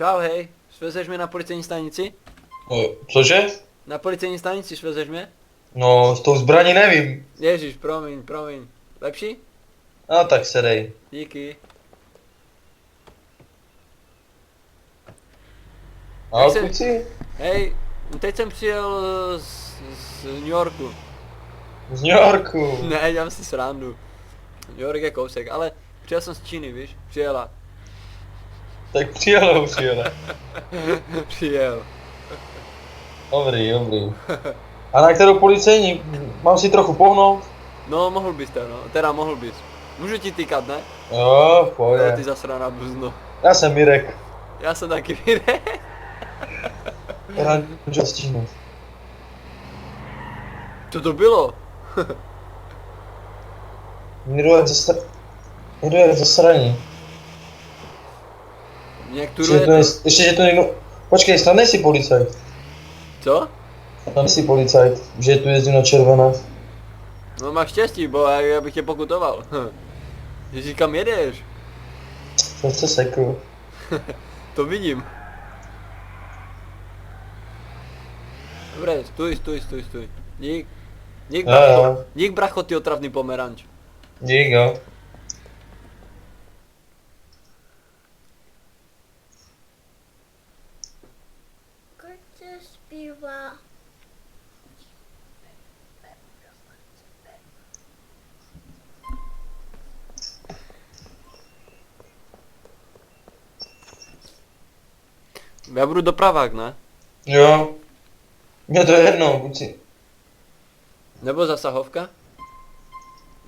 Čau, hej, svezeš mě na policejní stanici? Cože? Na policejní stanici svezeš mě? No, s tou zbraní nevím. Ježíš, promiň. Lepší? No tak sedej. Díky. A Jak se- odkud jsi? Hej, teď jsem přijel z New Yorku. Z New Yorku. Ne, dělám si srandu. New York je kousek, ale přijel jsem z Číny, víš? Přijela. Tak přijelo. Přijel. Dobrý. A na kterou policejní? Mám si trochu pohnout? No, mohl bys to, no. Teda mohl bys. Můžu ti týkat, ne? Jo, No, ty pojď. zasraná buzno. Já jsem Mirek. Já jsem taky vyjde. Teda můžu stihnout. Co to bylo? Jedu jak zasraní. Nějak Ještě, turuje to. ještě, že to někdo... Počkej, snad nejsi policajt. Co? Snad nejsi policajt, že tu jezdím na červené. No máš štěstí, bo já bych tě pokutoval. Ježíš, kam jedeš? Jsem se sekl. To vidím. Dobré, stůj. Dík. Dík, Jo, bracho. jo. Dík, bracho, ty otravný pomeranč. Dík, jo. Kdo zpívá? Já budu dopravák, ne? Jo. Mně to je jedno, buď si... Nebo zasahovka?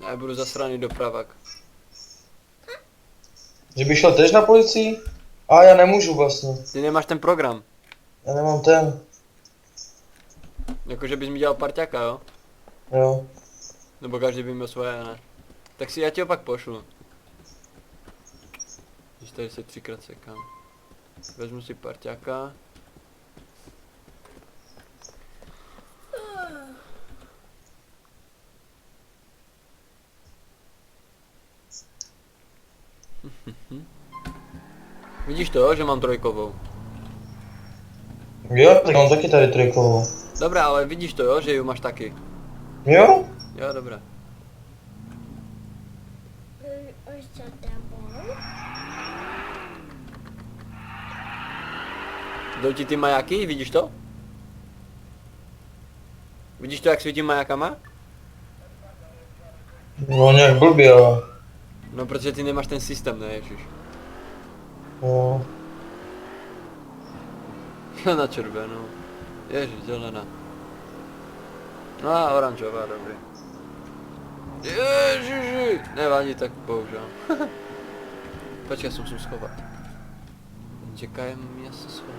Já budu zasraný dopravák. Že bych šel tež na policii? A já nemůžu vlastně. Ty nemáš ten program. Já nemám ten. Jakože bys mi dělal parťáka, jo? Jo. Nebo každý by měl svoje, ne? Tak si já ti ho pak pošlu. Když tady se třikrát sekám. Vezmu si parťáka. Vidíš to, jo, že mám trojkovou. Jo, tak mám taky tady trojkovou. Dobré, ale vidíš to, jo, že ji máš taky. Jo? Jo, dobré. Už za tebou? Jdou ti ty majáky, vidíš to? Vidíš to, jak svítí majákama? No nějak blbě, ale... No, protože ty nemáš ten systém, ne, ježiš. Jo. Na červenou. Ježiš, zelená. No a oranžová, dobrý. Ježiši! Nevadí, tak bohužel. Počkej, já se musím schovat. Čekaj, já se schovám.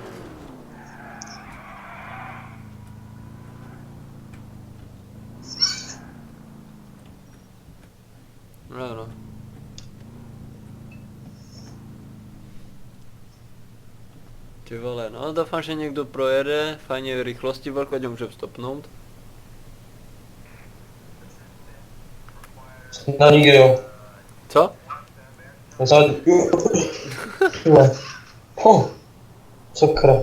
No. Ty vole, no doufám, že někdo projede, fajně v rychlosti velkou, ať ho můžeme stopnout. Na nikdo. Co? Já jsem... Jo. Sakra.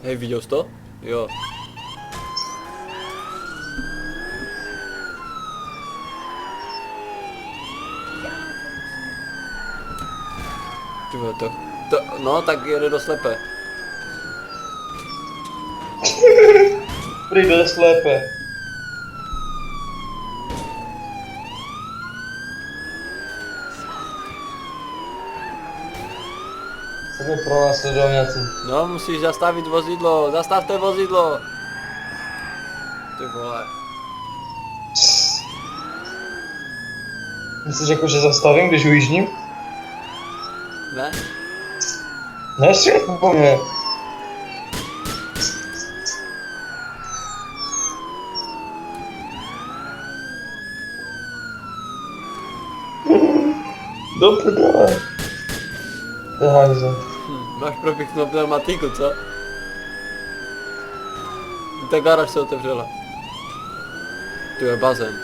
Hej, viděl jsi to? Jo. Ty vole, no tak jede do slepe. Prý dost lépe. To mě pronásledoval nějací. No, musíš zastavit vozidlo, zastavte vozidlo. Ty vole. Myslíš jako, že zastavím, když ujíždím? Ne? Nestřel po mě. Do prdele. To je hajzel. Máš propíchnout pneumatiku, co? Ta garáž se otevřela. Tu je bazén.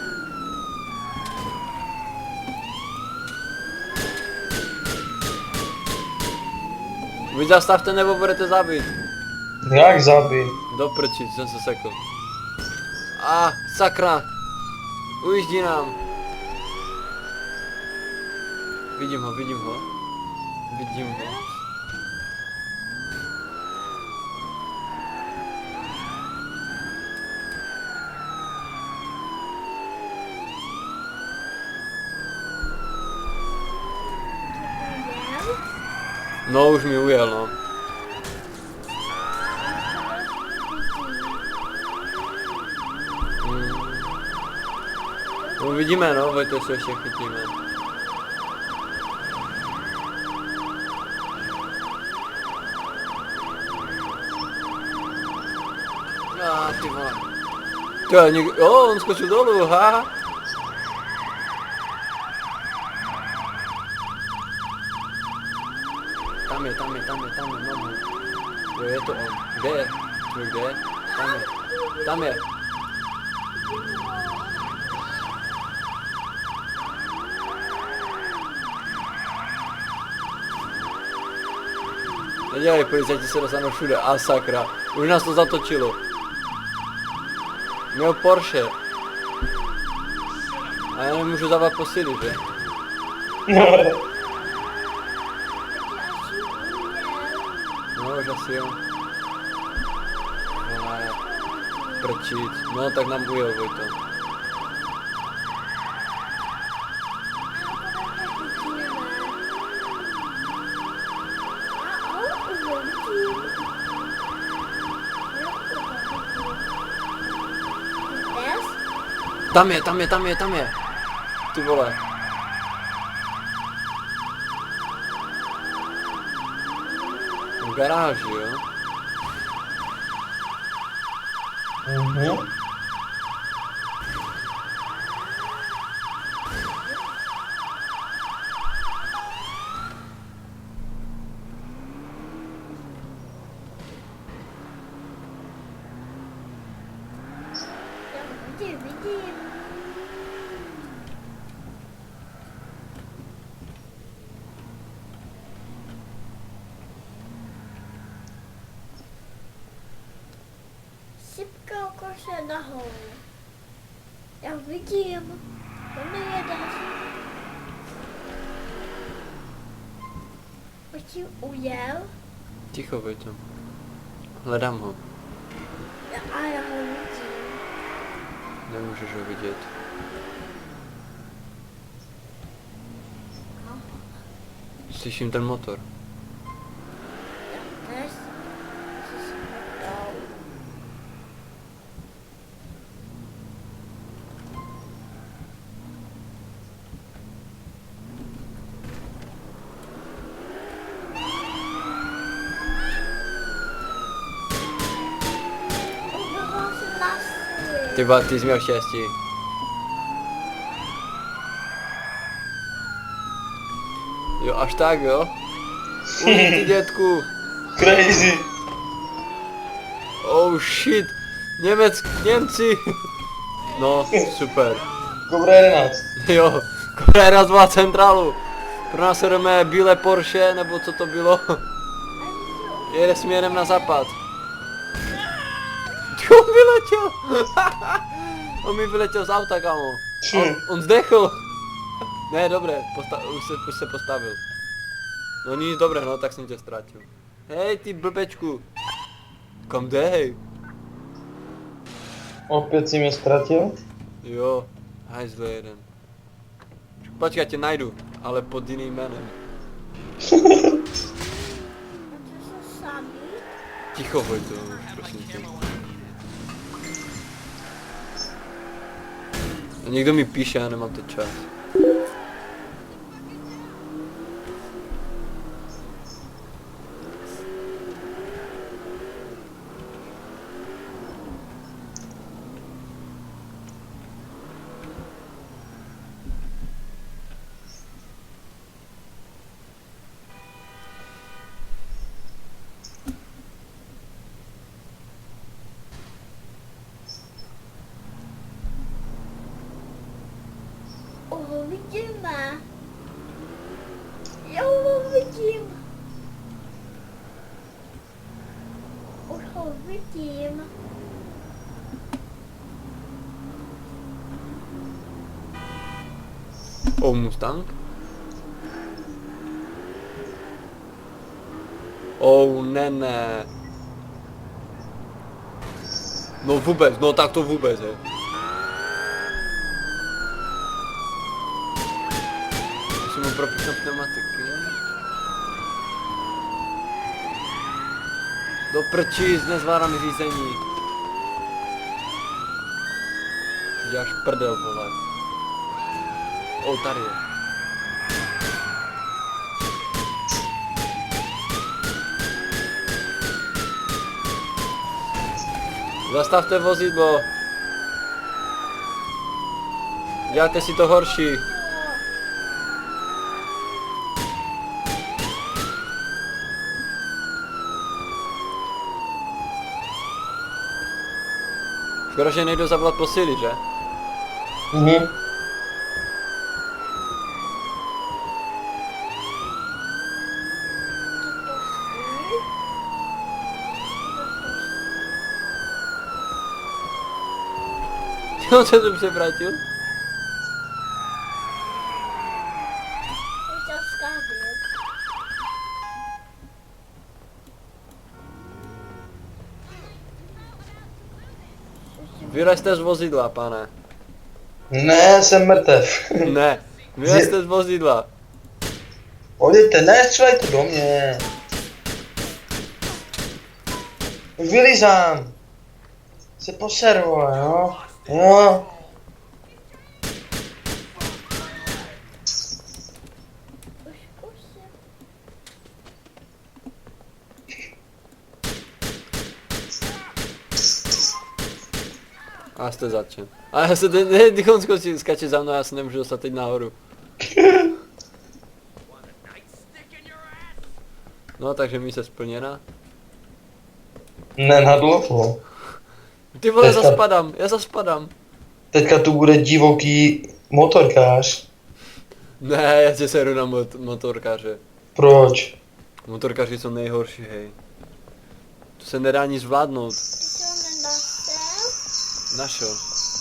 Vy zastavte nebo budete zabít. Jak zabij? Do prčic, jsem se sekl. Sakra! Ujíždí nám. Vidím ho. Vidím ho. No, už mi ujel, no. Uvidíme, no, Vojto, jestli ještě chytíme. Ty vole. On skočil dolů, ha? Tam je, mám ho. Jo, je to on. Kde je? Kde je? Tam je. Nedělej, policajti se dostanou všude, sakra. Už nás to zatočilo. Měl Porsche. A já nemůžu zavolat posily, že? No, už asi jo. Prčit. No, tak nám ujel, Vojto. Tam je. Ty vole. V garáži, jo? Mhm. Vidím. Sypka koše nahoru. Já vidím. To nejedeš. Už ti ujel? Ticho, Vojto. Hledám ho. A já ho vidím. Nemůžeš ho vidět. Slyším ten motor. Dnes jsi smrtou. Ubylo se na svět. Ty vole, ty jsi měl štěstí. Jo, až tak, jo? Uj, ty dětku. Crazy. Oh shit. Němci. No, super. Cobra 11. Jo, Cobra razvala centrálu. Pro nás jdeme bílé Porsche, nebo co to bylo? Jede směrem na západ. On vyletěl. On mi vyletěl z auta, kámo. On zdechl. Ne, dobré, už se postavil. No nic, dobré, no, tak jsem tě ztratil. Hej, ty blbečku. Kam dej? Opět si mě ztratil? Jo, hajzle jeden. Počkej, já tě najdu, ale pod jiným jménem. A to jsou sami. Ticho, Vojto, prosím tě. A někdo mi píše, já nemám teď čas. ho vidíme. Já ho vidím. Už ho vidím. Oh, Mustang? Oh, ne. No vůbec, no tak to vůbec, hej. Musím mu propíchnout pneumatiky. Do prčí, nezvládám řízení. Děláš prdel, vole. Oh, tady je. Zastavte vozidlo. Děláte si to horší. Škoda, že nejdu zavolat posily, že? Mhm. On se tu převrátil? Vylezte z vozidla, pane. Ne, jsem mrtev. Ne, vylezte z vozidla. Odejďte, ne, střelejte do mě. Vylízám. Se poseru, vole, jo? Jo. A jste začen. A já se ne, když on skače za mnou, já se nemůžu dostat teď nahoru. No, takže mise splněna. Ne na dlouho. Ty vole, Teďka- já zaspadám. Teďka tu bude divoký motorkář. Ne, já tě seru na motorkáře. Proč? Motorkáři jsou nejhorší, hej. To se nedá nic zvládnout. Našel.